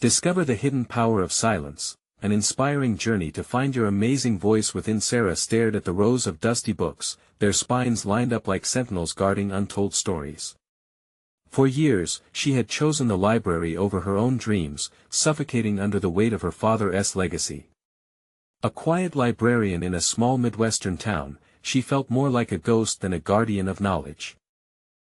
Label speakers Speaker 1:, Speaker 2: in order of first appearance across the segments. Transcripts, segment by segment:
Speaker 1: Discover the hidden power of silence, an inspiring journey to find your amazing voice within. Sarah stared at the rows of dusty books, their spines lined up like sentinels guarding untold stories. For years, she had chosen the library over her own dreams, suffocating under the weight of her father's legacy. A quiet librarian in a small Midwestern town, she felt more like a ghost than a guardian of knowledge.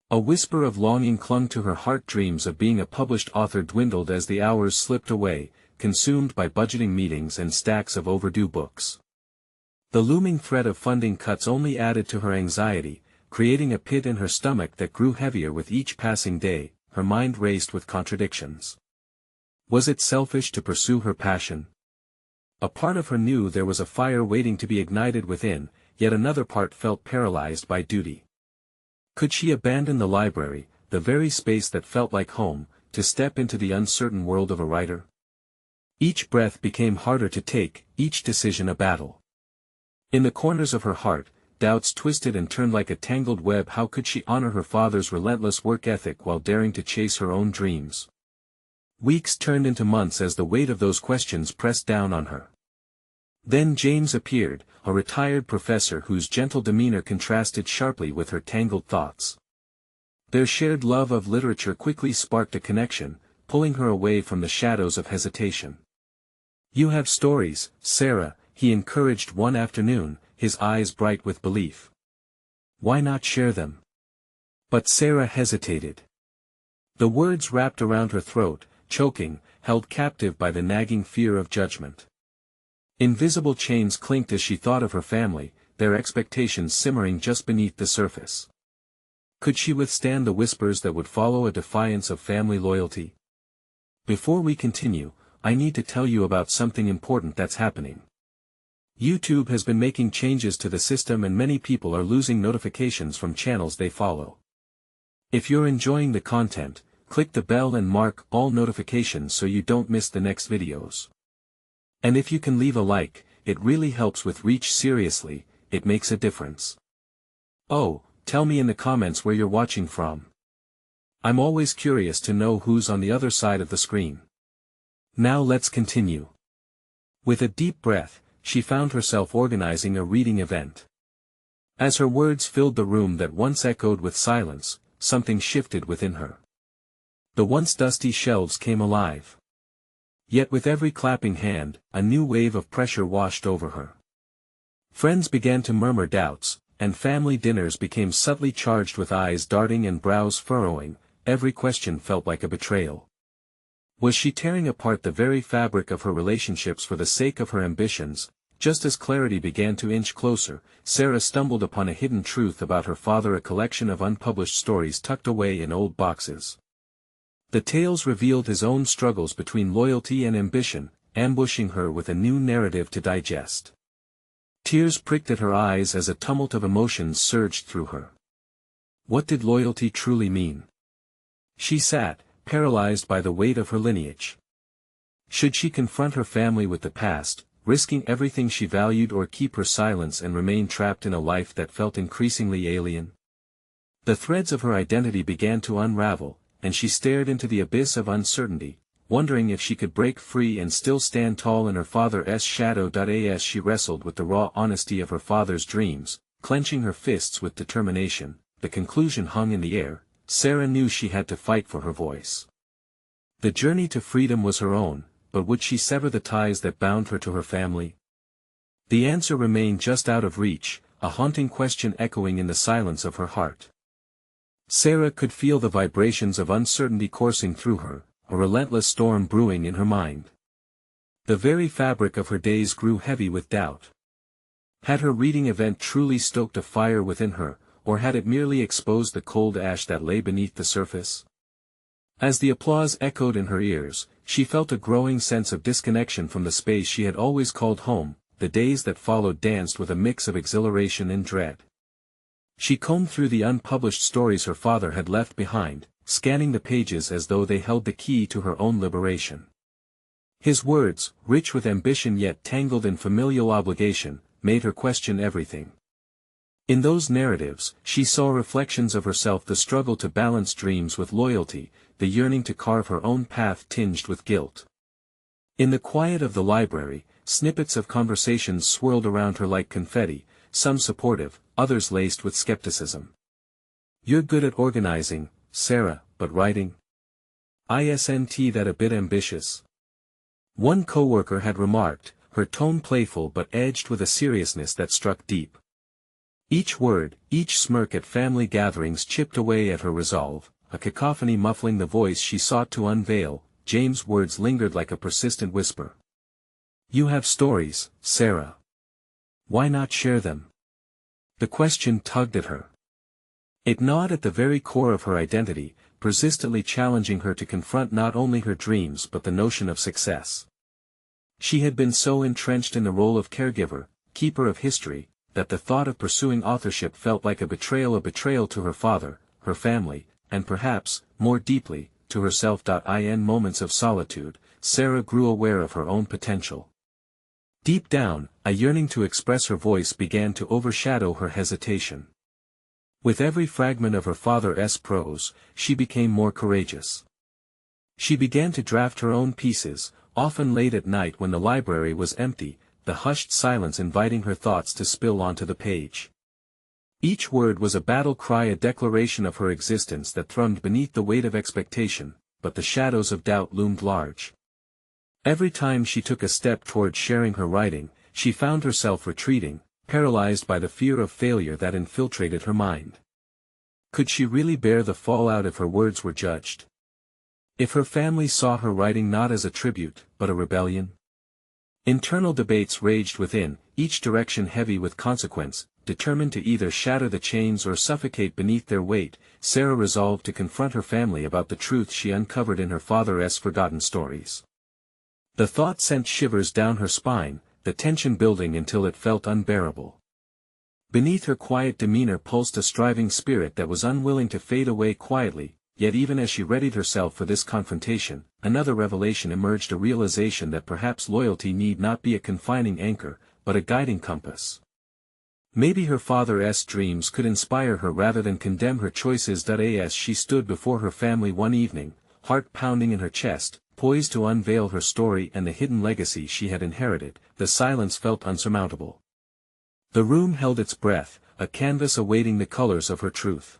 Speaker 1: A whisper of longing clung to her heart. Dreams of being a published author dwindled as the hours slipped away, consumed by budgeting meetings and stacks of overdue books. The looming threat of funding cuts only added to her anxiety, creating a pit in her stomach that grew heavier with each passing day. Her mind raced with contradictions. Was it selfish to pursue her passion? A part of her knew there was a fire waiting to be ignited within, yet another part felt paralyzed by duty. Could she abandon the library, the very space that felt like home, to step into the uncertain world of a writer? Each breath became harder to take, each decision a battle. In the corners of her heart, doubts twisted and turned like a tangled web. How could she honor her father's relentless work ethic while daring to chase her own dreams? Weeks turned into months as the weight of those questions pressed down on her. Then James appeared, a retired professor whose gentle demeanor contrasted sharply with her tangled thoughts. Their shared love of literature quickly sparked a connection, pulling her away from the shadows of hesitation. "You have stories, Sarah," he encouraged one afternoon, his eyes bright with belief. "Why not share them?" But Sarah hesitated. The words wrapped around her throat, choking, held captive by the nagging fear of judgment. Invisible chains clinked as she thought of her family, their expectations simmering just beneath the surface. Could she withstand the whispers that would follow a defiance of family loyalty? Before we continue, I need to tell you about something important that's happening. YouTube has been making changes to the system and many people are losing notifications from channels they follow. If you're enjoying the content, click the bell and mark all notifications so you don't miss the next videos. And if you can leave a like, it really helps with reach. Seriously, it makes a difference. Oh, tell me in the comments where you're watching from. I'm always curious to know who's on the other side of the screen. Now let's continue. With a deep breath, she found herself organizing a reading event. As her words filled the room that once echoed with silence, something shifted within her. The once dusty shelves came alive. Yet with every clapping hand, a new wave of pressure washed over her. Friends began to murmur doubts, and family dinners became subtly charged with eyes darting and brows furrowing. Every question felt like a betrayal. Was she tearing apart the very fabric of her relationships for the sake of her ambitions? Just as clarity began to inch closer, Sarah stumbled upon a hidden truth about her father, a collection of unpublished stories tucked away in old boxes. The tales revealed his own struggles between loyalty and ambition, ambushing her with a new narrative to digest. Tears pricked at her eyes as a tumult of emotions surged through her. What did loyalty truly mean? She sat, paralyzed by the weight of her lineage. Should she confront her family with the past, risking everything she valued, or keep her silence and remain trapped in a life that felt increasingly alien? The threads of her identity began to unravel, and she stared into the abyss of uncertainty, wondering if she could break free and still stand tall in her father's shadow. As she wrestled with the raw honesty of her father's dreams, clenching her fists with determination, the conclusion hung in the air. Sarah knew she had to fight for her voice. The journey to freedom was her own, but would she sever the ties that bound her to her family? The answer remained just out of reach, a haunting question echoing in the silence of her heart. Sarah could feel the vibrations of uncertainty coursing through her, a relentless storm brewing in her mind. The very fabric of her days grew heavy with doubt. Had her reading event truly stoked a fire within her, or had it merely exposed the cold ash that lay beneath the surface? As the applause echoed in her ears, she felt a growing sense of disconnection from the space she had always called home. The days that followed danced with a mix of exhilaration and dread. She combed through the unpublished stories her father had left behind, scanning the pages as though they held the key to her own liberation. His words, rich with ambition yet tangled in familial obligation, made her question everything. In those narratives, she saw reflections of herself, the struggle to balance dreams with loyalty, the yearning to carve her own path tinged with guilt. In the quiet of the library, snippets of conversations swirled around her like confetti, some supportive, others laced with skepticism. "You're good at organizing, Sarah, but writing? Isn't that a bit ambitious?" One coworker had remarked, her tone playful but edged with a seriousness that struck deep. Each word, each smirk at family gatherings chipped away at her resolve, a cacophony muffling the voice she sought to unveil. James' words lingered like a persistent whisper. "You have stories, Sarah. Why not share them?" The question tugged at her. It gnawed at the very core of her identity, persistently challenging her to confront not only her dreams but the notion of success. She had been so entrenched in the role of caregiver, keeper of history, that the thought of pursuing authorship felt like a betrayal to her father, her family, and perhaps, more deeply, to herself. In moments of solitude, Sarah grew aware of her own potential. Deep down, a yearning to express her voice began to overshadow her hesitation. With every fragment of her father's prose, she became more courageous. She began to draft her own pieces, often late at night when the library was empty, the hushed silence inviting her thoughts to spill onto the page. Each word was a battle cry, a declaration of her existence that thrummed beneath the weight of expectation, but the shadows of doubt loomed large. Every time she took a step toward sharing her writing, she found herself retreating, paralyzed by the fear of failure that infiltrated her mind. Could she really bear the fallout if her words were judged? If her family saw her writing not as a tribute, but a rebellion? Internal debates raged within, each direction heavy with consequence. Determined to either shatter the chains or suffocate beneath their weight, Sarah resolved to confront her family about the truth she uncovered in her father's forgotten stories. The thought sent shivers down her spine, the tension building until it felt unbearable. Beneath her quiet demeanor pulsed a striving spirit that was unwilling to fade away quietly, yet even as she readied herself for this confrontation, another revelation emerged, a realization that perhaps loyalty need not be a confining anchor, but a guiding compass. Maybe her father's dreams could inspire her rather than condemn her choices. As she stood before her family one evening, heart pounding in her chest, poised to unveil her story and the hidden legacy she had inherited, the silence felt unsurmountable. The room held its breath, a canvas awaiting the colors of her truth.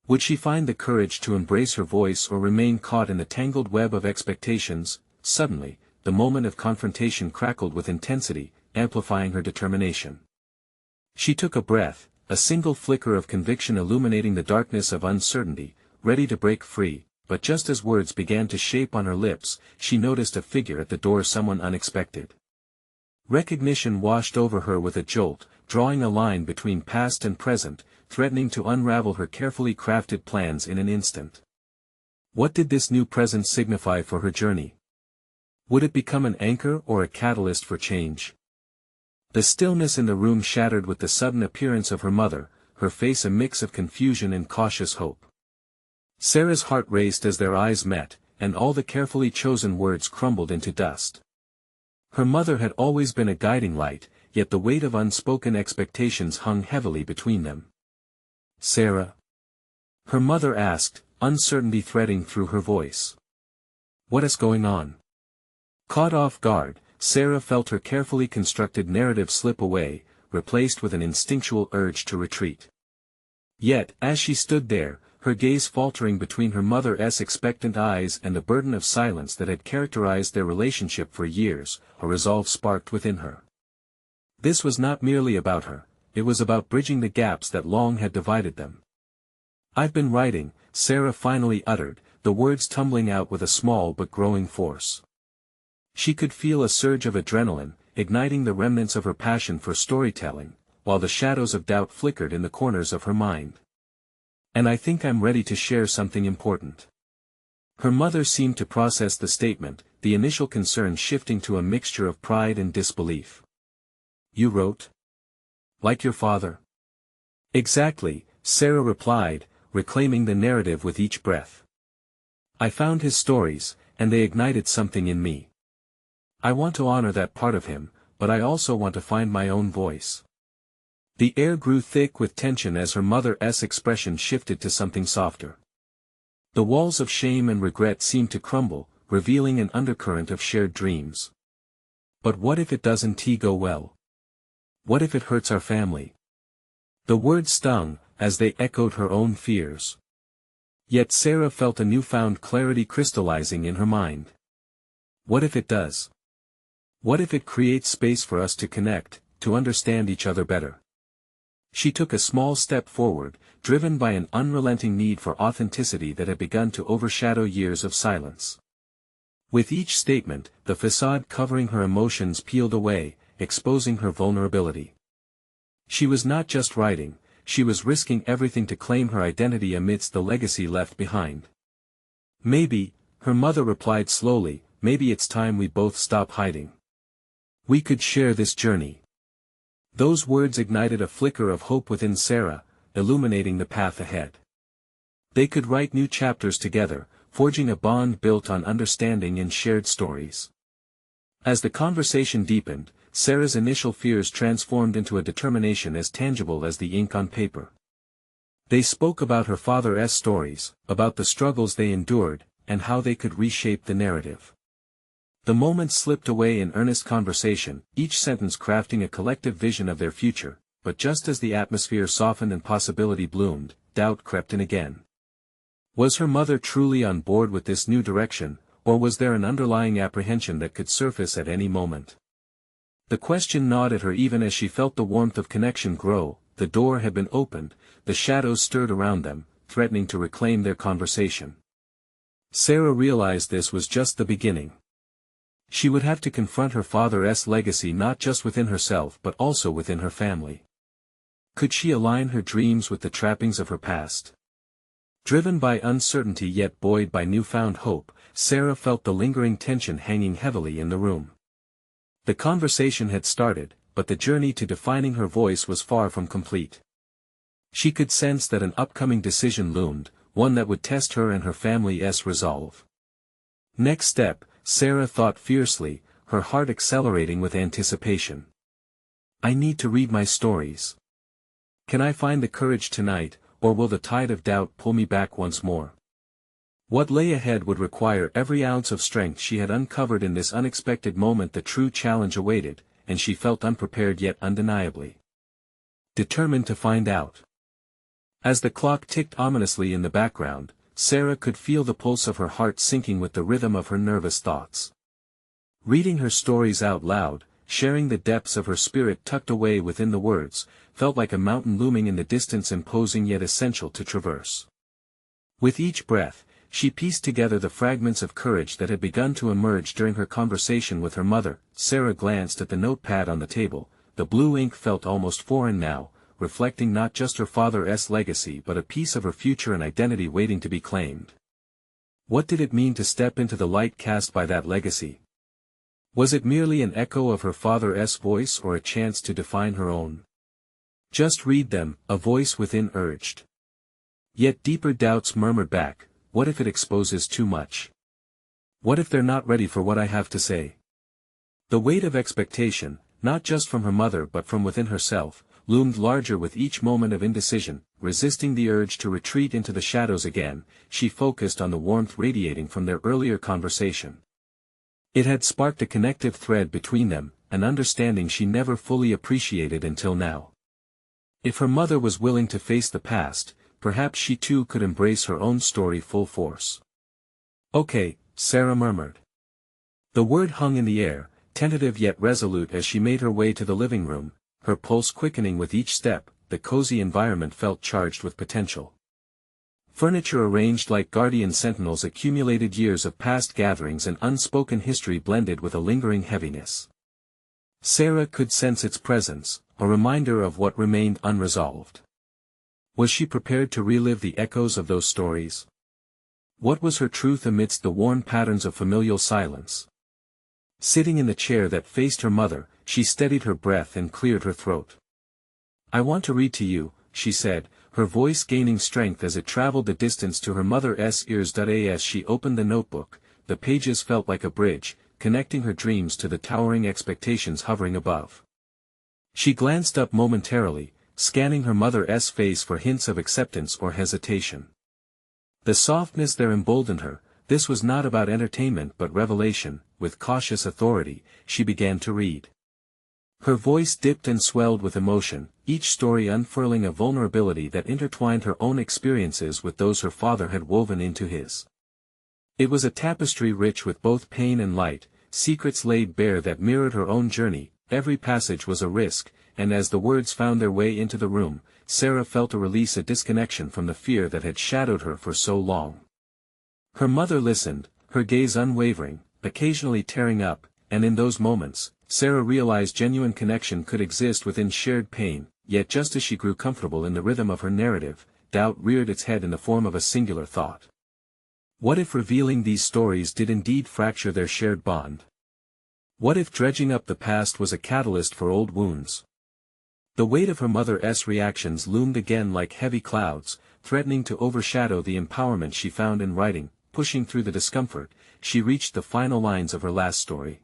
Speaker 1: Would she find the courage to embrace her voice or remain caught in the tangled web of expectations? Suddenly, the moment of confrontation crackled with intensity, amplifying her determination. She took a breath, a single flicker of conviction illuminating the darkness of uncertainty, ready to break free, but just as words began to shape on her lips, she noticed a figure at the door, someone unexpected. Recognition washed over her with a jolt, drawing a line between past and present, threatening to unravel her carefully crafted plans in an instant. What did this new presence signify for her journey? Would it become an anchor or a catalyst for change? The stillness in the room shattered with the sudden appearance of her mother, her face a mix of confusion and cautious hope. Sarah's heart raced as their eyes met, and all the carefully chosen words crumbled into dust. Her mother had always been a guiding light, yet the weight of unspoken expectations hung heavily between them. "Sarah?" her mother asked, uncertainty threading through her voice. "What is going on?" Caught off guard, Sarah felt her carefully constructed narrative slip away, replaced with an instinctual urge to retreat. Yet, as she stood there, her gaze faltering between her mother's expectant eyes and the burden of silence that had characterized their relationship for years, a resolve sparked within her. This was not merely about her, it was about bridging the gaps that long had divided them. "I've been writing," Sarah finally uttered, the words tumbling out with a small but growing force. She could feel a surge of adrenaline, igniting the remnants of her passion for storytelling, while the shadows of doubt flickered in the corners of her mind. "And I think I'm ready to share something important." Her mother seemed to process the statement, the initial concern shifting to a mixture of pride and disbelief. "You wrote? Like your father?" "Exactly," Sarah replied, reclaiming the narrative with each breath. "I found his stories, and they ignited something in me. I want to honor that part of him, but I also want to find my own voice." The air grew thick with tension as her mother's expression shifted to something softer. The walls of shame and regret seemed to crumble, revealing an undercurrent of shared dreams. But what if it doesn't go well? What if it hurts our family? The words stung, as they echoed her own fears. Yet Sarah felt a newfound clarity crystallizing in her mind. What if it does? What if it creates space for us to connect, to understand each other better? She took a small step forward, driven by an unrelenting need for authenticity that had begun to overshadow years of silence. With each statement, the facade covering her emotions peeled away, exposing her vulnerability. She was not just writing, she was risking everything to claim her identity amidst the legacy left behind. Maybe, her mother replied slowly, maybe it's time we both stop hiding. We could share this journey. Those words ignited a flicker of hope within Sarah, illuminating the path ahead. They could write new chapters together, forging a bond built on understanding and shared stories. As the conversation deepened, Sarah's initial fears transformed into a determination as tangible as the ink on paper. They spoke about her father's stories, about the struggles they endured, and how they could reshape the narrative. The moments slipped away in earnest conversation, each sentence crafting a collective vision of their future, but just as the atmosphere softened and possibility bloomed, doubt crept in again. Was her mother truly on board with this new direction, or was there an underlying apprehension that could surface at any moment? The question gnawed at her even as she felt the warmth of connection grow. The door had been opened, the shadows stirred around them, threatening to reclaim their conversation. Sarah realized this was just the beginning. She would have to confront her father's legacy not just within herself but also within her family. Could she align her dreams with the trappings of her past? Driven by uncertainty yet buoyed by newfound hope, Sarah felt the lingering tension hanging heavily in the room. The conversation had started, but the journey to defining her voice was far from complete. She could sense that an upcoming decision loomed, one that would test her and her family's resolve. Next step, Sarah thought fiercely, her heart accelerating with anticipation. I need to read my stories. Can I find the courage tonight, or will the tide of doubt pull me back once more? What lay ahead would require every ounce of strength she had uncovered in this unexpected moment. The true challenge awaited, and she felt unprepared yet undeniably determined to find out. As the clock ticked ominously in the background, Sarah could feel the pulse of her heart syncing with the rhythm of her nervous thoughts. Reading her stories out loud, sharing the depths of her spirit tucked away within the words, felt like a mountain looming in the distance, imposing yet essential to traverse. With each breath, she pieced together the fragments of courage that had begun to emerge during her conversation with her mother. Sarah glanced at the notepad on the table. The blue ink felt almost foreign now, reflecting not just her father's legacy but a piece of her future and identity waiting to be claimed. What did it mean to step into the light cast by that legacy? Was it merely an echo of her father's voice or a chance to define her own? Just read them, a voice within urged. Yet deeper doubts murmured back, what if it exposes too much? What if they're not ready for what I have to say? The weight of expectation, not just from her mother but from within herself, loomed larger with each moment of indecision. Resisting the urge to retreat into the shadows again, she focused on the warmth radiating from their earlier conversation. It had sparked a connective thread between them, an understanding she never fully appreciated until now. If her mother was willing to face the past, perhaps she too could embrace her own story full force. Okay, Sarah murmured. The word hung in the air, tentative yet resolute as she made her way to the living room, her pulse quickening with each step. The cozy environment felt charged with potential. Furniture arranged like guardian sentinels accumulated years of past gatherings and unspoken history blended with a lingering heaviness. Sarah could sense its presence, a reminder of what remained unresolved. Was she prepared to relive the echoes of those stories? What was her truth amidst the worn patterns of familial silence? Sitting in the chair that faced her mother, she steadied her breath and cleared her throat. I want to read to you, she said, her voice gaining strength as it traveled the distance to her mother's ears. As she opened the notebook, the pages felt like a bridge, connecting her dreams to the towering expectations hovering above. She glanced up momentarily, scanning her mother's face for hints of acceptance or hesitation. The softness there emboldened her, this was not about entertainment but revelation. With cautious authority, she began to read. Her voice dipped and swelled with emotion, each story unfurling a vulnerability that intertwined her own experiences with those her father had woven into his. It was a tapestry rich with both pain and light, secrets laid bare that mirrored her own journey. Every passage was a risk, and as the words found their way into the room, Sarah felt a disconnection from the fear that had shadowed her for so long. Her mother listened, her gaze unwavering, occasionally tearing up, and in those moments, Sarah realized genuine connection could exist within shared pain. Yet just as she grew comfortable in the rhythm of her narrative, doubt reared its head in the form of a singular thought. What if revealing these stories did indeed fracture their shared bond? What if dredging up the past was a catalyst for old wounds? The weight of her mother's reactions loomed again like heavy clouds, threatening to overshadow the empowerment she found in writing. Pushing through the discomfort, she reached the final lines of her last story.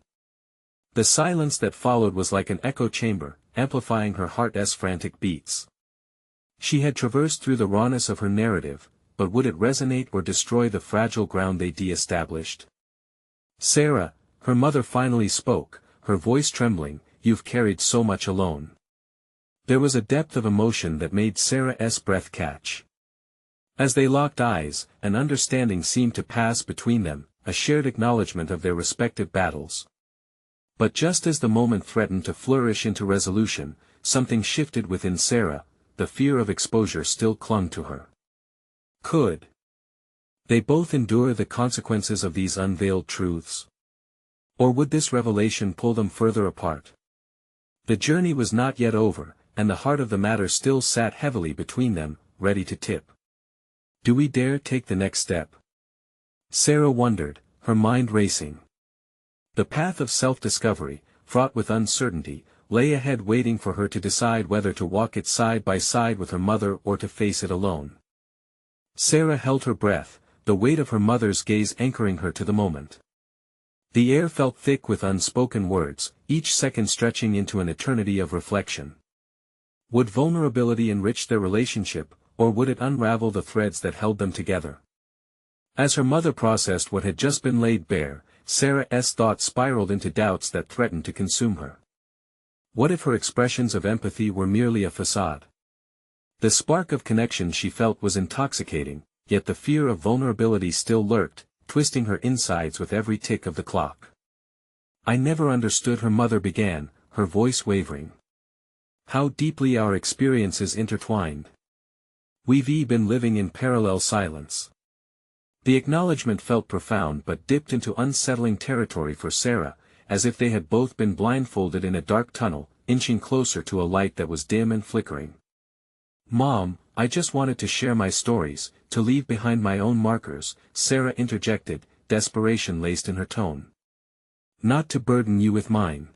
Speaker 1: The silence that followed was like an echo chamber, amplifying her heart's frantic beats. She had traversed through the rawness of her narrative, but would it resonate or destroy the fragile ground they de-established? Sarah, her mother finally spoke, her voice trembling, "You've carried so much alone." There was a depth of emotion that made Sarah's breath catch. As they locked eyes, an understanding seemed to pass between them, a shared acknowledgement of their respective battles. But just as the moment threatened to flourish into resolution, something shifted within Sarah. The fear of exposure still clung to her. Could they both endure the consequences of these unveiled truths? Or would this revelation pull them further apart? The journey was not yet over, and the heart of the matter still sat heavily between them, ready to tip. Do we dare take the next step? Sarah wondered, her mind racing. The path of self-discovery, fraught with uncertainty, lay ahead waiting for her to decide whether to walk it side by side with her mother or to face it alone. Sarah held her breath, the weight of her mother's gaze anchoring her to the moment. The air felt thick with unspoken words, each second stretching into an eternity of reflection. Would vulnerability enrich their relationship, or would it unravel the threads that held them together? As her mother processed what had just been laid bare, Sarah's thoughts spiraled into doubts that threatened to consume her. What if her expressions of empathy were merely a facade? The spark of connection she felt was intoxicating, yet the fear of vulnerability still lurked, twisting her insides with every tick of the clock. I never understood, her mother began, her voice wavering. How deeply our experiences intertwined. We've been living in parallel silence. The acknowledgement felt profound but dipped into unsettling territory for Sarah, as if they had both been blindfolded in a dark tunnel, inching closer to a light that was dim and flickering. Mom, I just wanted to share my stories, to leave behind my own markers, Sarah interjected, desperation laced in her tone. Not to burden you with mine.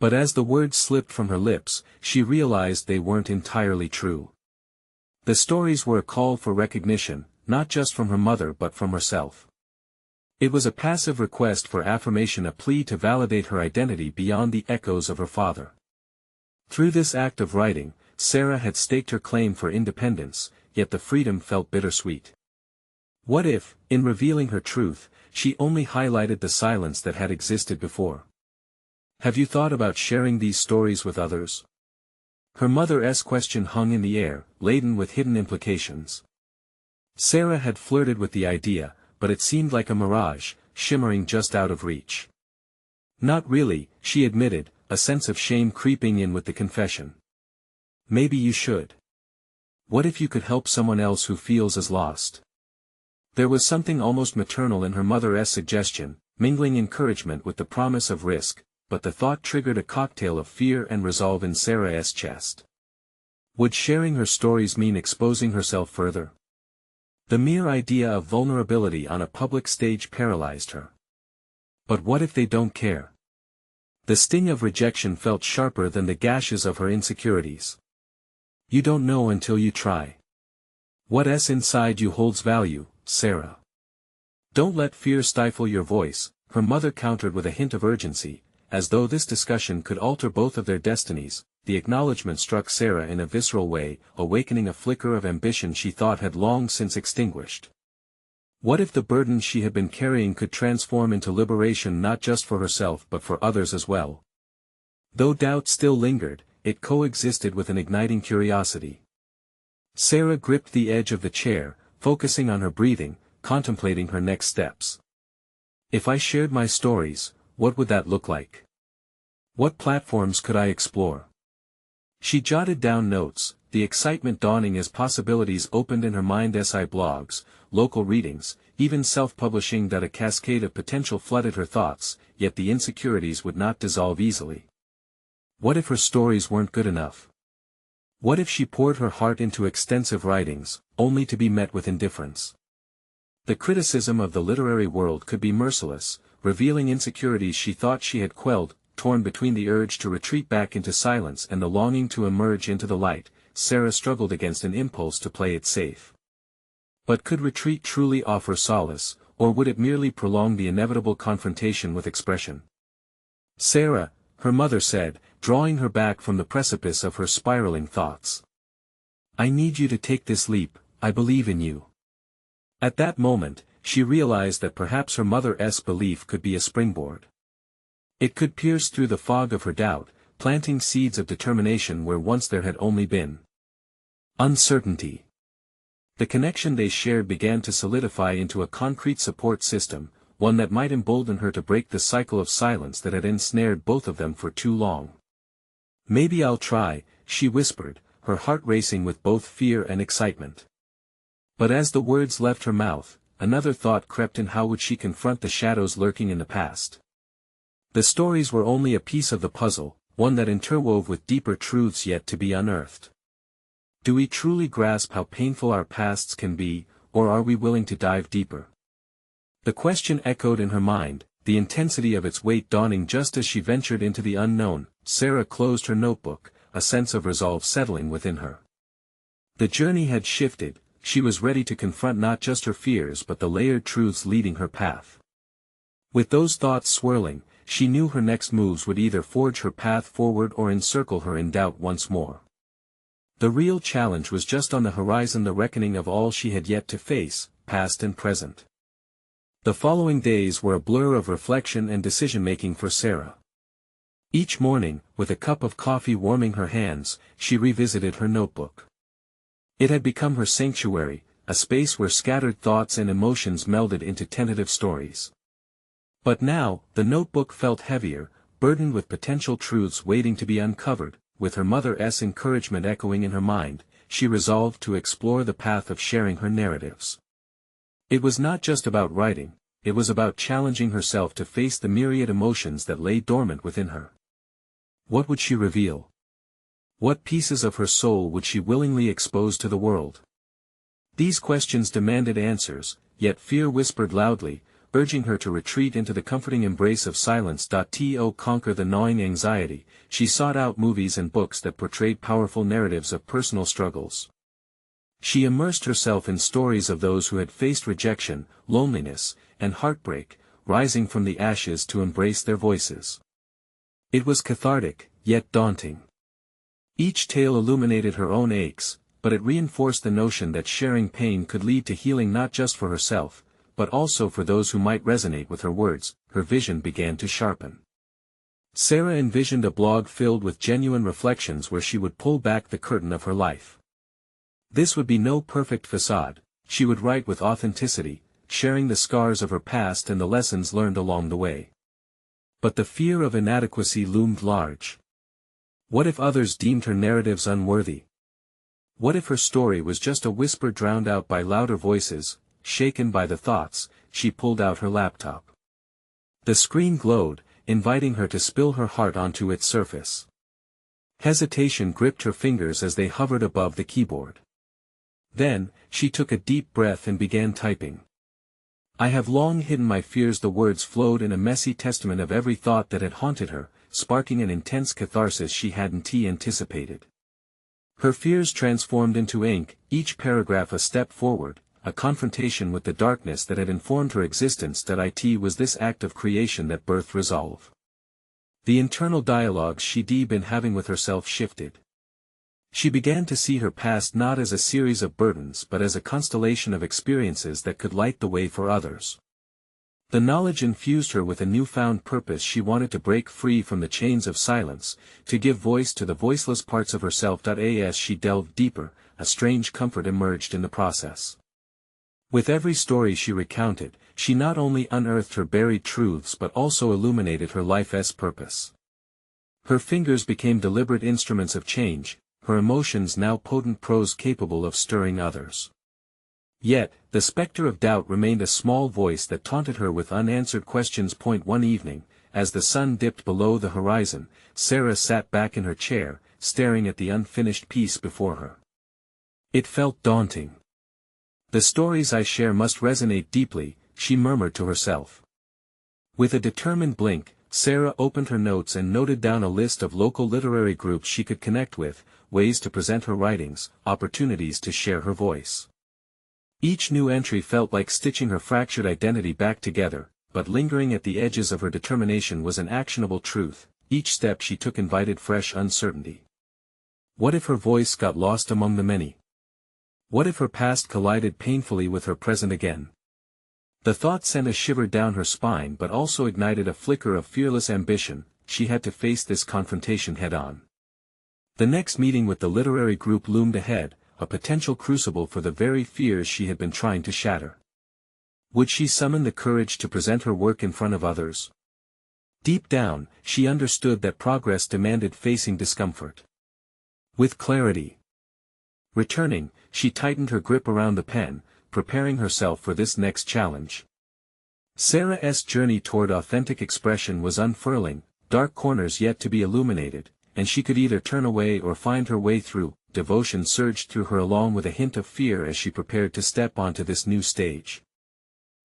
Speaker 1: But as the words slipped from her lips, she realized they weren't entirely true. The stories were a call for recognition, not just from her mother but from herself. It was a passive request for affirmation, a plea to validate her identity beyond the echoes of her father. Through this act of writing, Sarah had staked her claim for independence, yet the freedom felt bittersweet. What if, in revealing her truth, she only highlighted the silence that had existed before? Have you thought about sharing these stories with others? Her mother's question hung in the air, laden with hidden implications. Sarah had flirted with the idea, but it seemed like a mirage, shimmering just out of reach. Not really, she admitted, a sense of shame creeping in with the confession. Maybe you should. What if you could help someone else who feels as lost? There was something almost maternal in her mother's suggestion, mingling encouragement with the promise of risk, but the thought triggered a cocktail of fear and resolve in Sarah's chest. Would sharing her stories mean exposing herself further? The mere idea of vulnerability on a public stage paralyzed her. But what if they don't care? The sting of rejection felt sharper than the gashes of her insecurities. You don't know until you try. What's inside you holds value, Sarah. Don't let fear stifle your voice, her mother countered with a hint of urgency, as though this discussion could alter both of their destinies. The acknowledgement struck Sarah in a visceral way, awakening a flicker of ambition she thought had long since extinguished. What if the burden she had been carrying could transform into liberation not just for herself but for others as well? Though doubt still lingered, it coexisted with an igniting curiosity. Sarah gripped the edge of the chair, focusing on her breathing, contemplating her next steps. If I shared my stories, what would that look like? What platforms could I explore? She jotted down notes, the excitement dawning as possibilities opened in her mind. SI blogs, local readings, even self-publishing. A cascade of potential flooded her thoughts, yet the insecurities would not dissolve easily. What if her stories weren't good enough? What if she poured her heart into extensive writings, only to be met with indifference? The criticism of the literary world could be merciless, revealing insecurities she thought she had quelled. Torn between the urge to retreat back into silence and the longing to emerge into the light, Sarah struggled against an impulse to play it safe. But could retreat truly offer solace, or would it merely prolong the inevitable confrontation with expression? Sarah, her mother said, drawing her back from the precipice of her spiraling thoughts. I need you to take this leap, I believe in you. At that moment, she realized that perhaps her mother's belief could be a springboard. It could pierce through the fog of her doubt, planting seeds of determination where once there had only been uncertainty. The connection they shared began to solidify into a concrete support system, one that might embolden her to break the cycle of silence that had ensnared both of them for too long. Maybe I'll try, she whispered, her heart racing with both fear and excitement. But as the words left her mouth, another thought crept in. How would she confront the shadows lurking in the past? The stories were only a piece of the puzzle, one that interwove with deeper truths yet to be unearthed. Do we truly grasp how painful our pasts can be, or are we willing to dive deeper? The question echoed in her mind, the intensity of its weight dawning just as she ventured into the unknown. Sarah closed her notebook, a sense of resolve settling within her. The journey had shifted, she was ready to confront not just her fears but the layered truths leading her path. With those thoughts swirling, she knew her next moves would either forge her path forward or encircle her in doubt once more. The real challenge was just on the horizon, the reckoning of all she had yet to face, past and present. The following days were a blur of reflection and decision-making for Sarah. Each morning, with a cup of coffee warming her hands, she revisited her notebook. It had become her sanctuary, a space where scattered thoughts and emotions melded into tentative stories. But now, the notebook felt heavier, burdened with potential truths waiting to be uncovered. With her mother's encouragement echoing in her mind, she resolved to explore the path of sharing her narratives. It was not just about writing, it was about challenging herself to face the myriad emotions that lay dormant within her. What would she reveal? What pieces of her soul would she willingly expose to the world? These questions demanded answers, yet fear whispered loudly, urging her to retreat into the comforting embrace of silence. To conquer the gnawing anxiety, she sought out movies and books that portrayed powerful narratives of personal struggles. She immersed herself in stories of those who had faced rejection, loneliness, and heartbreak, rising from the ashes to embrace their voices. It was cathartic, yet daunting. Each tale illuminated her own aches, but it reinforced the notion that sharing pain could lead to healing not just for herself, but also for those who might resonate with her words. Her vision began to sharpen. Sarah envisioned a blog filled with genuine reflections where she would pull back the curtain of her life. This would be no perfect facade, she would write with authenticity, sharing the scars of her past and the lessons learned along the way. But the fear of inadequacy loomed large. What if others deemed her narratives unworthy? What if her story was just a whisper drowned out by louder voices? Shaken by the thoughts, she pulled out her laptop. The screen glowed, inviting her to spill her heart onto its surface. Hesitation gripped her fingers as they hovered above the keyboard. Then, she took a deep breath and began typing. I have long hidden my fears. The words flowed in a messy testament of every thought that had haunted her, sparking an intense catharsis she hadn't anticipated. Her fears transformed into ink, each paragraph a step forward, a confrontation with the darkness that had informed her existence. It was this act of creation that birthed resolve. The internal dialogues she'd been having with herself shifted. She began to see her past not as a series of burdens but as a constellation of experiences that could light the way for others. The knowledge infused her with a newfound purpose. She wanted to break free from the chains of silence, to give voice to the voiceless parts of herself. As she delved deeper, a strange comfort emerged in the process. With every story she recounted, she not only unearthed her buried truths but also illuminated her life's purpose. Her fingers became deliberate instruments of change, her emotions now potent prose capable of stirring others. Yet, the specter of doubt remained a small voice that taunted her with unanswered questions. One evening, as the sun dipped below the horizon, Sarah sat back in her chair, staring at the unfinished piece before her. It felt daunting. "The stories I share must resonate deeply," she murmured to herself. With a determined blink, Sarah opened her notes and noted down a list of local literary groups she could connect with, ways to present her writings, opportunities to share her voice. Each new entry felt like stitching her fractured identity back together, but lingering at the edges of her determination was an actionable truth. Each step she took invited fresh uncertainty. What if her voice got lost among the many? What if her past collided painfully with her present again? The thought sent a shiver down her spine but also ignited a flicker of fearless ambition. She had to face this confrontation head-on. The next meeting with the literary group loomed ahead, a potential crucible for the very fears she had been trying to shatter. Would she summon the courage to present her work in front of others? Deep down, she understood that progress demanded facing discomfort with clarity. Returning, she tightened her grip around the pen, preparing herself for this next challenge. Sarah's journey toward authentic expression was unfurling, dark corners yet to be illuminated, and she could either turn away or find her way through. Devotion surged through her along with a hint of fear as she prepared to step onto this new stage.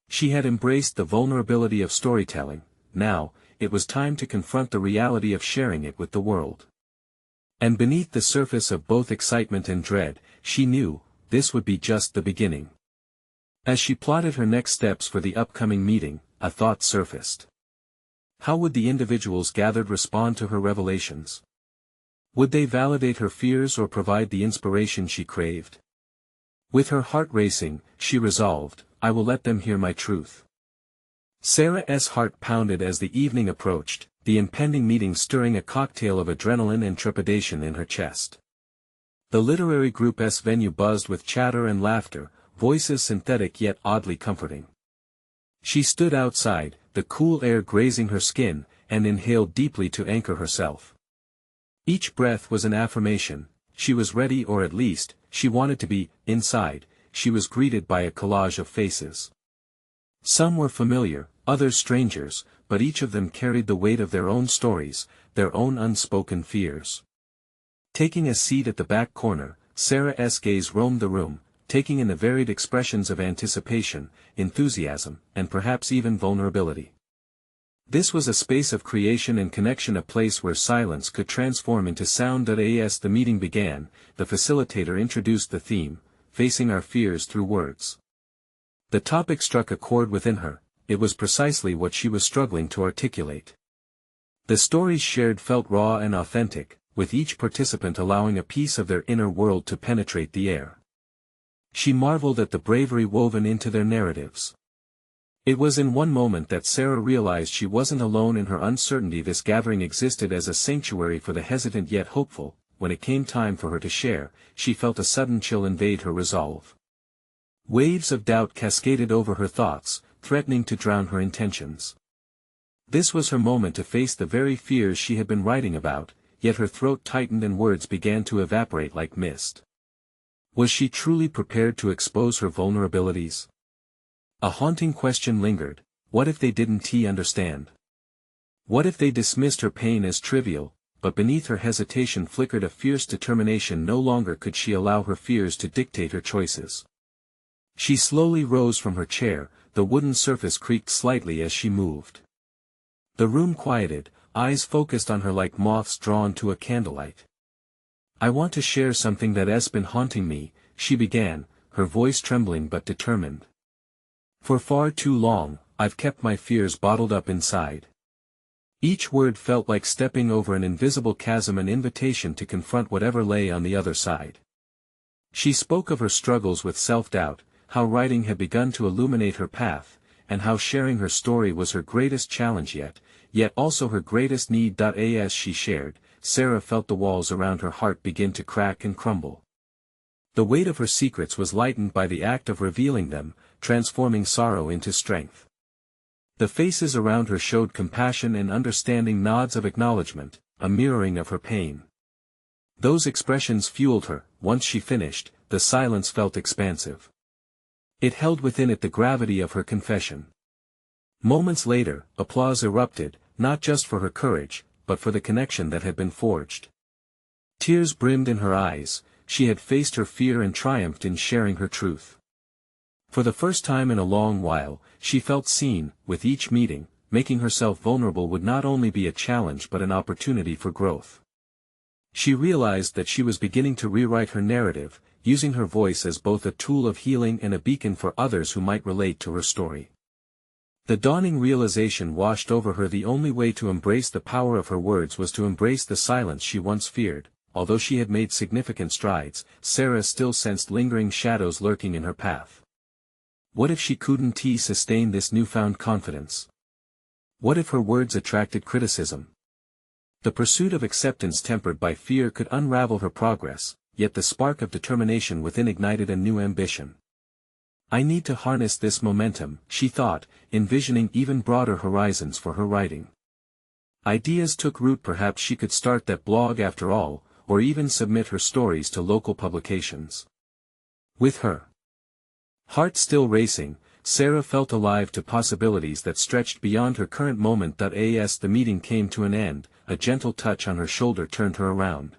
Speaker 1: She had embraced the vulnerability of storytelling. Now, it was time to confront the reality of sharing it with the world. And beneath the surface of both excitement and dread, she knew, this would be just the beginning. As she plotted her next steps for the upcoming meeting, a thought surfaced. How would the individuals gathered respond to her revelations? Would they validate her fears or provide the inspiration she craved? With her heart racing, she resolved, I will let them hear my truth. Sarah's heart pounded as the evening approached, the impending meeting stirring a cocktail of adrenaline and trepidation in her chest. The literary group's venue buzzed with chatter and laughter, voices synthetic yet oddly comforting. She stood outside, the cool air grazing her skin, and inhaled deeply to anchor herself. Each breath was an affirmation. She was ready, or at least, she wanted to be. Inside, she was greeted by a collage of faces. Some were familiar, others strangers, but each of them carried the weight of their own stories, their own unspoken fears. Taking a seat at the back corner, Sarah's gaze roamed the room, taking in the varied expressions of anticipation, enthusiasm, and perhaps even vulnerability. This was a space of creation and connection, a place where silence could transform into sound. As the meeting began, the facilitator introduced the theme, Facing Our Fears Through Words. The topic struck a chord within her. It was precisely what she was struggling to articulate. The stories shared felt raw and authentic, with each participant allowing a piece of their inner world to penetrate the air. She marveled at the bravery woven into their narratives. It was in one moment that Sarah realized she wasn't alone in her uncertainty. This gathering existed as a sanctuary for the hesitant yet hopeful. When it came time for her to share, she felt a sudden chill invade her resolve. Waves of doubt cascaded over her thoughts, threatening to drown her intentions. This was her moment to face the very fears she had been writing about, yet her throat tightened and words began to evaporate like mist. Was she truly prepared to expose her vulnerabilities? A haunting question lingered: what if they didn't understand? What if they dismissed her pain as trivial? But beneath her hesitation flickered a fierce determination. No longer could she allow her fears to dictate her choices. She slowly rose from her chair, the wooden surface creaked slightly as she moved. The room quieted, eyes focused on her like moths drawn to a candlelight. I want to share something that's been haunting me, she began, her voice trembling but determined. For far too long, I've kept my fears bottled up inside. Each word felt like stepping over an invisible chasm, an invitation to confront whatever lay on the other side. She spoke of her struggles with self-doubt, how writing had begun to illuminate her path, and how sharing her story was her greatest challenge yet also her greatest need. As she shared, Sarah felt the walls around her heart begin to crack and crumble. The weight of her secrets was lightened by the act of revealing them, transforming sorrow into strength. The faces around her showed compassion and understanding, nods of acknowledgement, a mirroring of her pain. Those expressions fueled her. Once she finished, the silence felt expansive. It held within it the gravity of her confession. Moments later, applause erupted, not just for her courage, but for the connection that had been forged. Tears brimmed in her eyes. She had faced her fear and triumphed in sharing her truth. For the first time in a long while, she felt seen. With each meeting, making herself vulnerable would not only be a challenge but an opportunity for growth. She realized that she was beginning to rewrite her narrative, using her voice as both a tool of healing and a beacon for others who might relate to her story. The dawning realization washed over her. The only way to embrace the power of her words was to embrace the silence she once feared. Although she had made significant strides, Sarah still sensed lingering shadows lurking in her path. What if she couldn't sustain this newfound confidence? What if her words attracted criticism? The pursuit of acceptance tempered by fear could unravel her progress, yet the spark of determination within ignited a new ambition. I need to harness this momentum, she thought, envisioning even broader horizons for her writing. Ideas took root. Perhaps she could start that blog after all, or even submit her stories to local publications. With her heart still racing, Sarah felt alive to possibilities that stretched beyond her current moment. As the meeting came to an end, a gentle touch on her shoulder turned her around.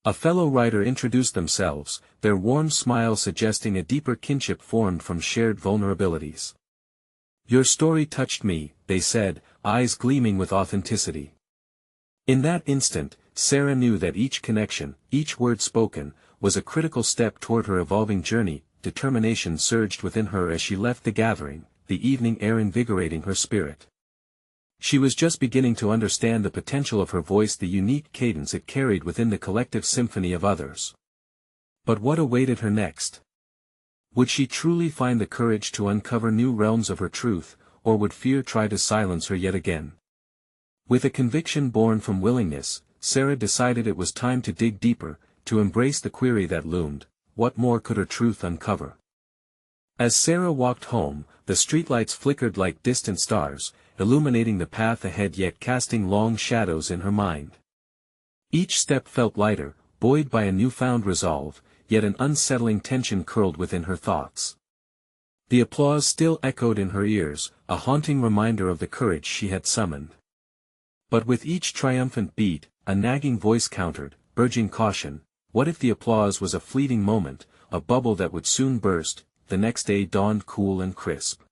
Speaker 1: A fellow writer introduced themselves, their warm smile suggesting a deeper kinship formed from shared vulnerabilities. "Your story touched me," they said, eyes gleaming with authenticity. In that instant, Sarah knew that each connection, each word spoken, was a critical step toward her evolving journey. Determination surged within her as she left the gathering, the evening air invigorating her spirit. She was just beginning to understand the potential of her voice, the unique cadence it carried within the collective symphony of others. But what awaited her next? Would she truly find the courage to uncover new realms of her truth, or would fear try to silence her yet again? With a conviction born from willingness, Sarah decided it was time to dig deeper, to embrace the query that loomed: what more could her truth uncover? As Sarah walked home, the streetlights flickered like distant stars, illuminating the path ahead yet casting long shadows in her mind. Each step felt lighter, buoyed by a newfound resolve, yet an unsettling tension curled within her thoughts. The applause still echoed in her ears, a haunting reminder of the courage she had summoned. But with each triumphant beat, a nagging voice countered, urging caution. What if the applause was a fleeting moment, a bubble that would soon burst? The next day dawned cool and crisp.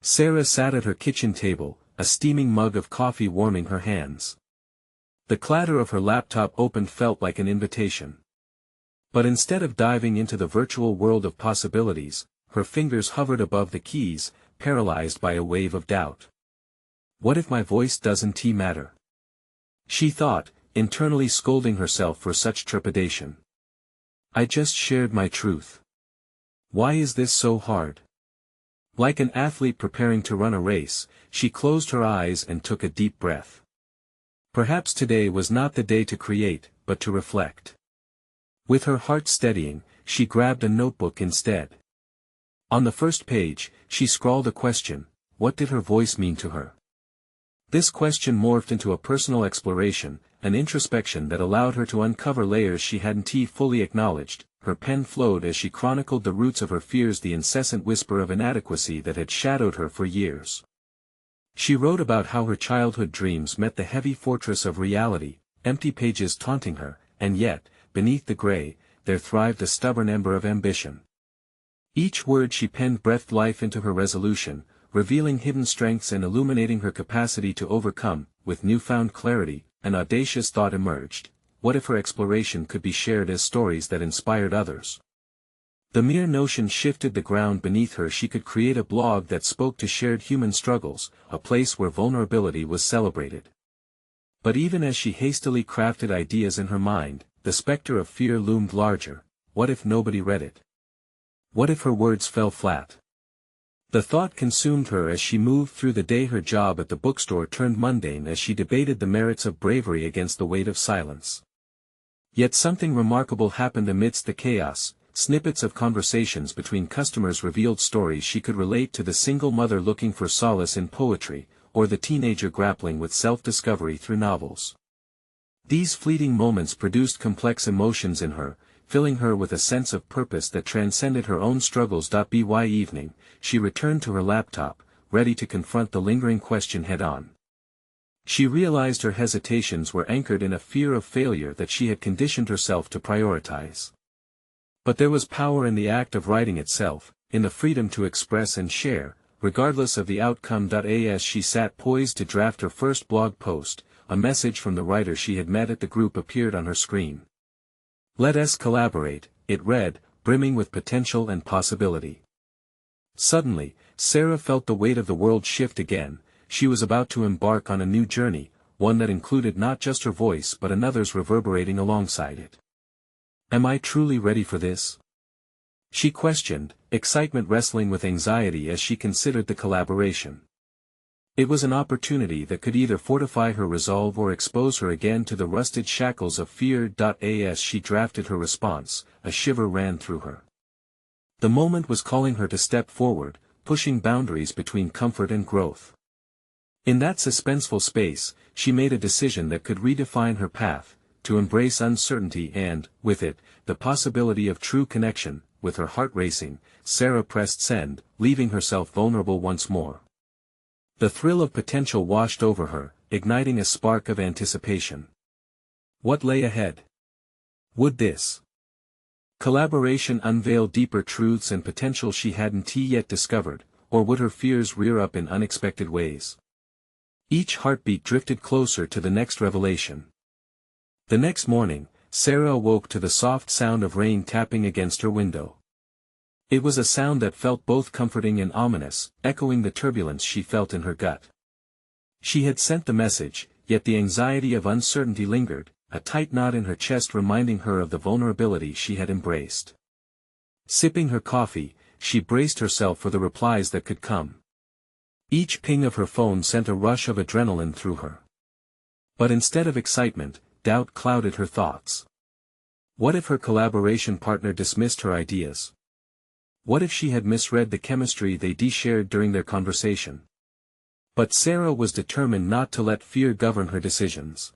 Speaker 1: Sarah sat at her kitchen table, a steaming mug of coffee warming her hands. The clatter of her laptop opened felt like an invitation. But instead of diving into the virtual world of possibilities, her fingers hovered above the keys, paralyzed by a wave of doubt. What if my voice doesn't matter? She thought, internally scolding herself for such trepidation. I just shared my truth. Why is this so hard? Like an athlete preparing to run a race, she closed her eyes and took a deep breath. Perhaps today was not the day to create, but to reflect. With her heart steadying, she grabbed a notebook instead. On the first page, she scrawled a question: what did her voice mean to her? This question morphed into a personal exploration, an introspection that allowed her to uncover layers she hadn't fully acknowledged. Her pen flowed as she chronicled the roots of her fears, the incessant whisper of inadequacy that had shadowed her for years. She wrote about how her childhood dreams met the heavy fortress of reality, empty pages taunting her, and yet, beneath the gray, there thrived a stubborn ember of ambition. Each word she penned breathed life into her resolution, revealing hidden strengths and illuminating her capacity to overcome. With newfound clarity, an audacious thought emerged: what if her exploration could be shared as stories that inspired others? The mere notion shifted the ground beneath her. She could create a blog that spoke to shared human struggles, a place where vulnerability was celebrated. But even as she hastily crafted ideas in her mind, the specter of fear loomed larger. What if nobody read it? What if her words fell flat? The thought consumed her as she moved through the day. Her job at the bookstore turned mundane as she debated the merits of bravery against the weight of silence. Yet something remarkable happened amidst the chaos. Snippets of conversations between customers revealed stories she could relate to: the single mother looking for solace in poetry, or the teenager grappling with self-discovery through novels. These fleeting moments produced complex emotions in her, filling her with a sense of purpose that transcended her own struggles. By evening, she returned to her laptop, ready to confront the lingering question head-on. She realized her hesitations were anchored in a fear of failure that she had conditioned herself to prioritize. But there was power in the act of writing itself, in the freedom to express and share, regardless of the outcome. As she sat poised to draft her first blog post, a message from the writer she had met at the group appeared on her screen. "Let us collaborate," it read, brimming with potential and possibility. Suddenly, Sarah felt the weight of the world shift again. She was about to embark on a new journey, one that included not just her voice but another's reverberating alongside it. Am I truly ready for this? She questioned, excitement wrestling with anxiety as she considered the collaboration. It was an opportunity that could either fortify her resolve or expose her again to the rusted shackles of fear. As she drafted her response, a shiver ran through her. The moment was calling her to step forward, pushing boundaries between comfort and growth. In that suspenseful space, she made a decision that could redefine her path, to embrace uncertainty and, with it, the possibility of true connection. With her heart racing, Sarah pressed send, leaving herself vulnerable once more. The thrill of potential washed over her, igniting a spark of anticipation. What lay ahead? Would this collaboration unveil deeper truths and potential she hadn't yet discovered, or would her fears rear up in unexpected ways? Each heartbeat drifted closer to the next revelation. The next morning, Sarah awoke to the soft sound of rain tapping against her window. It was a sound that felt both comforting and ominous, echoing the turbulence she felt in her gut. She had sent the message, yet the anxiety of uncertainty lingered, a tight knot in her chest reminding her of the vulnerability she had embraced. Sipping her coffee, she braced herself for the replies that could come. Each ping of her phone sent a rush of adrenaline through her. But instead of excitement, doubt clouded her thoughts. What if her collaboration partner dismissed her ideas? What if she had misread the chemistry they shared during their conversation? But Sarah was determined not to let fear govern her decisions.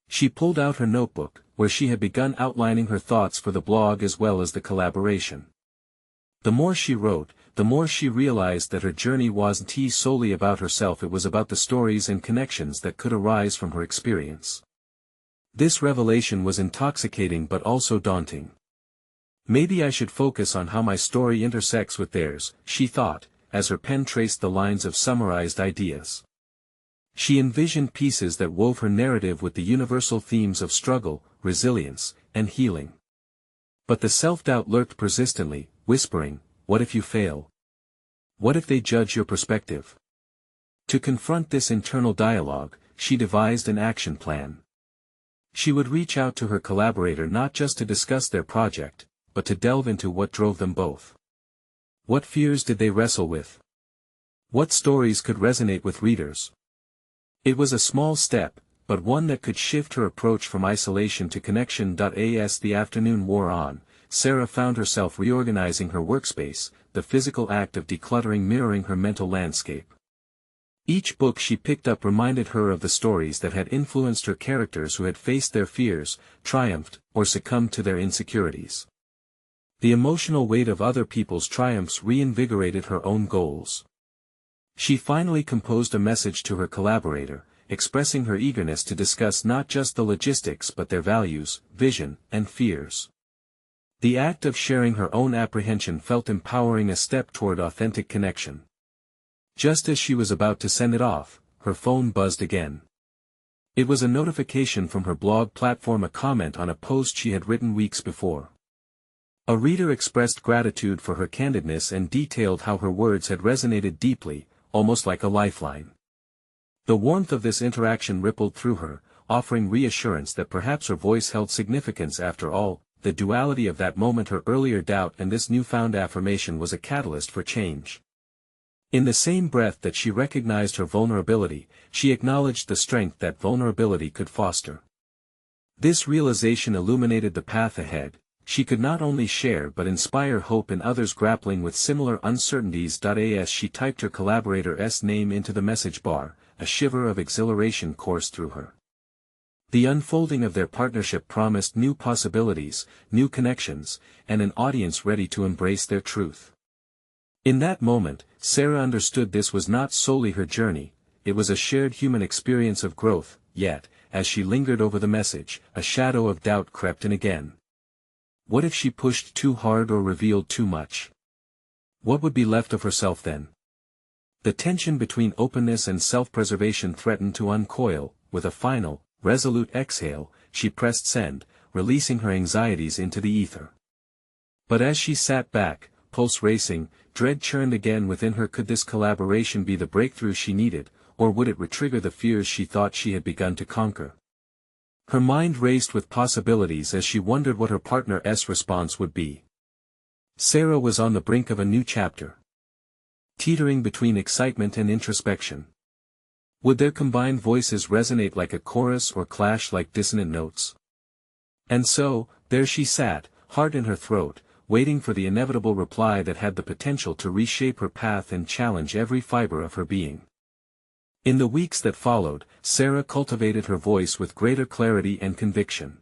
Speaker 1: She pulled out her notebook, where she had begun outlining her thoughts for the blog as well as the collaboration. The more she wrote, the more she realized that her journey wasn't solely about herself. It was about the stories and connections that could arise from her experience. This revelation was intoxicating but also daunting. Maybe I should focus on how my story intersects with theirs, she thought, as her pen traced the lines of summarized ideas. She envisioned pieces that wove her narrative with the universal themes of struggle, resilience, and healing. But the self-doubt lurked persistently, whispering, "What if you fail? What if they judge your perspective?" To confront this internal dialogue, she devised an action plan. She would reach out to her collaborator not just to discuss their project, but to delve into what drove them both. What fears did they wrestle with? What stories could resonate with readers? It was a small step, but one that could shift her approach from isolation to connection. As the afternoon wore on, Sarah found herself reorganizing her workspace, the physical act of decluttering mirroring her mental landscape. Each book she picked up reminded her of the stories that had influenced her characters who had faced their fears, triumphed, or succumbed to their insecurities. The emotional weight of other people's triumphs reinvigorated her own goals. She finally composed a message to her collaborator, expressing her eagerness to discuss not just the logistics but their values, vision, and fears. The act of sharing her own apprehension felt empowering, a step toward authentic connection. Just as she was about to send it off, her phone buzzed again. It was a notification from her blog platform, a comment on a post she had written weeks before. A reader expressed gratitude for her candidness and detailed how her words had resonated deeply, almost like a lifeline. The warmth of this interaction rippled through her, offering reassurance that perhaps her voice held significance after all. The duality of that moment, her earlier doubt and this newfound affirmation, was a catalyst for change. In the same breath that she recognized her vulnerability, she acknowledged the strength that vulnerability could foster. This realization illuminated the path ahead. She could not only share but inspire hope in others grappling with similar uncertainties. As she typed her collaborator's name into the message bar, a shiver of exhilaration coursed through her. The unfolding of their partnership promised new possibilities, new connections, and an audience ready to embrace their truth. In that moment, Sarah understood this was not solely her journey, it was a shared human experience of growth. Yet, as she lingered over the message, a shadow of doubt crept in again. What if she pushed too hard or revealed too much? What would be left of herself then? The tension between openness and self-preservation threatened to uncoil. With a final, resolute exhale, she pressed send, releasing her anxieties into the ether. But as she sat back, pulse racing, dread churned again within her. Could this collaboration be the breakthrough she needed, or would it retrigger the fears she thought she had begun to conquer? Her mind raced with possibilities as she wondered what her partner's response would be. Sarah was on the brink of a new chapter. Teetering between excitement and introspection. Would their combined voices resonate like a chorus or clash like dissonant notes? And so, there she sat, heart in her throat, waiting for the inevitable reply that had the potential to reshape her path and challenge every fiber of her being. In the weeks that followed, Sarah cultivated her voice with greater clarity and conviction.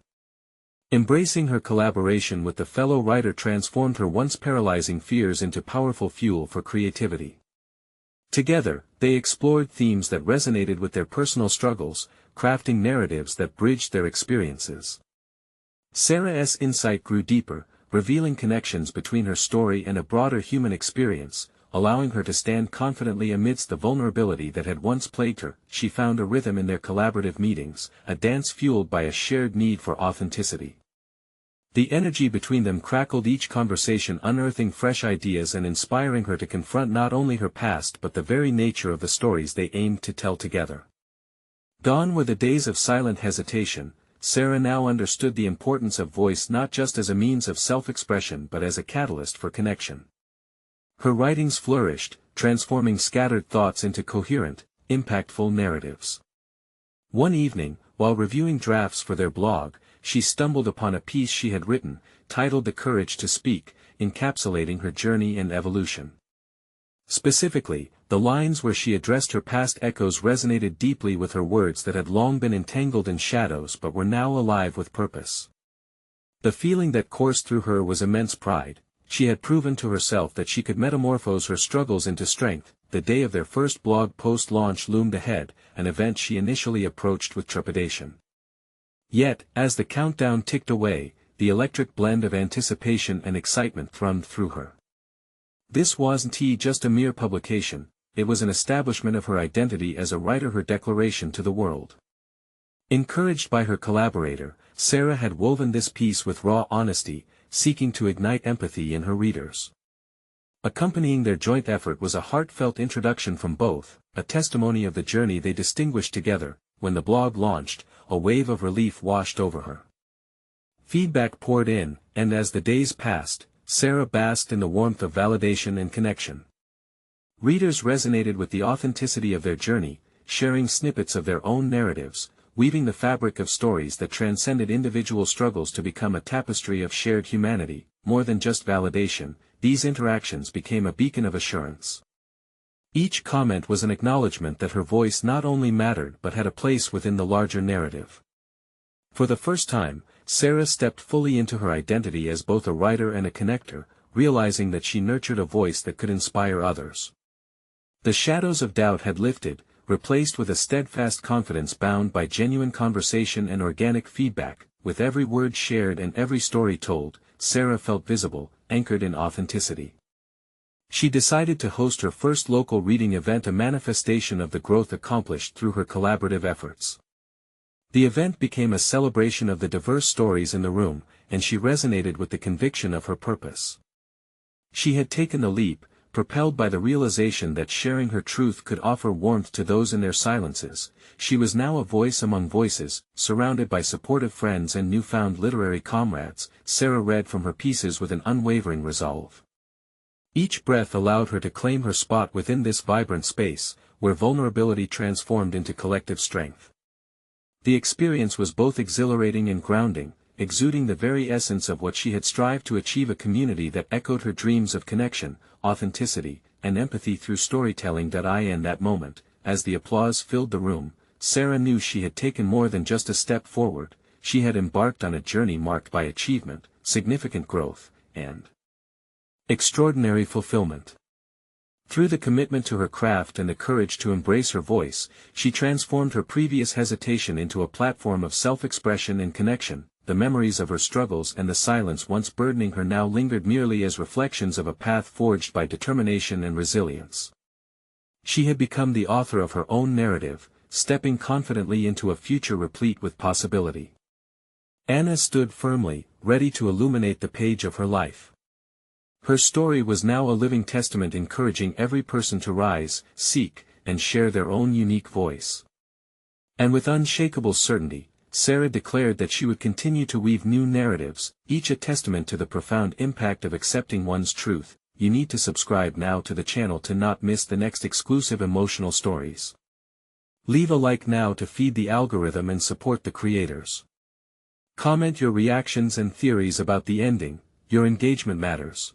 Speaker 1: Embracing her collaboration with the fellow writer transformed her once paralyzing fears into powerful fuel for creativity. Together, they explored themes that resonated with their personal struggles, crafting narratives that bridged their experiences. Sarah's insight grew deeper, revealing connections between her story and a broader human experience, allowing her to stand confidently amidst the vulnerability that had once plagued her. She found a rhythm in their collaborative meetings, a dance fueled by a shared need for authenticity. The energy between them crackled, each conversation unearthing fresh ideas and inspiring her to confront not only her past but the very nature of the stories they aimed to tell together. Gone were the days of silent hesitation. Sarah now understood the importance of voice not just as a means of self-expression but as a catalyst for connection. Her writings flourished, transforming scattered thoughts into coherent, impactful narratives. One evening, while reviewing drafts for their blog, she stumbled upon a piece she had written, titled "The Courage to Speak," encapsulating her journey and evolution. Specifically, the lines where she addressed her past echoes resonated deeply with her, words that had long been entangled in shadows but were now alive with purpose. The feeling that coursed through her was immense pride. She had proven to herself that she could metamorphose her struggles into strength. The day of their first blog post launch loomed ahead, an event she initially approached with trepidation. Yet, as the countdown ticked away, the electric blend of anticipation and excitement thrummed through her. This wasn't just a mere publication, it was an establishment of her identity as a writer, her declaration to the world. Encouraged by her collaborator, Sarah had woven this piece with raw honesty, seeking to ignite empathy in her readers. Accompanying their joint effort was a heartfelt introduction from both, a testimony of the journey they distinguished together. When the blog launched, a wave of relief washed over her. Feedback poured in, and as the days passed, Sarah basked in the warmth of validation and connection. Readers resonated with the authenticity of their journey, sharing snippets of their own narratives, weaving the fabric of stories that transcended individual struggles to become a tapestry of shared humanity. More than just validation, these interactions became a beacon of assurance. Each comment was an acknowledgement that her voice not only mattered but had a place within the larger narrative. For the first time, Sarah stepped fully into her identity as both a writer and a connector, realizing that she nurtured a voice that could inspire others. The shadows of doubt had lifted, replaced with a steadfast confidence bound by genuine conversation and organic feedback. With every word shared and every story told, Sarah felt visible, anchored in authenticity. She decided to host her first local reading event, a manifestation of the growth accomplished through her collaborative efforts. The event became a celebration of the diverse stories in the room, and she resonated with the conviction of her purpose. She had taken the leap, propelled by the realization that sharing her truth could offer warmth to those in their silences. She was now a voice among voices, surrounded by supportive friends and newfound literary comrades. Sarah read from her pieces with an unwavering resolve. Each breath allowed her to claim her spot within this vibrant space, where vulnerability transformed into collective strength. The experience was both exhilarating and grounding, exuding the very essence of what she had strived to achieve, a community that echoed her dreams of connection, authenticity, and empathy through storytelling. In that moment, as the applause filled the room, Sarah knew she had taken more than just a step forward. She had embarked on a journey marked by achievement, significant growth, and extraordinary fulfillment. Through the commitment to her craft and the courage to embrace her voice, she transformed her previous hesitation into a platform of self-expression and connection. The memories of her struggles and the silence once burdening her now lingered merely as reflections of a path forged by determination and resilience. She had become the author of her own narrative, stepping confidently into a future replete with possibility. Anna stood firmly, ready to illuminate the page of her life. Her story was now a living testament, encouraging every person to rise, seek, and share their own unique voice. And with unshakable certainty, Sarah declared that she would continue to weave new narratives, each a testament to the profound impact of accepting one's truth. You need to subscribe now to the channel to not miss the next exclusive emotional stories. Leave a like now to feed the algorithm and support the creators. Comment your reactions and theories about the ending. Your engagement matters.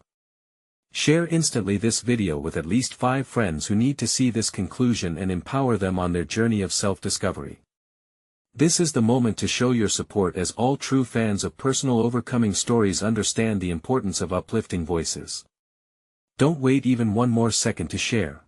Speaker 1: Share instantly this video with at least 5 friends who need to see this conclusion and empower them on their journey of self-discovery. This is the moment to show your support, as all true fans of personal overcoming stories understand the importance of uplifting voices. Don't wait even one more second to share.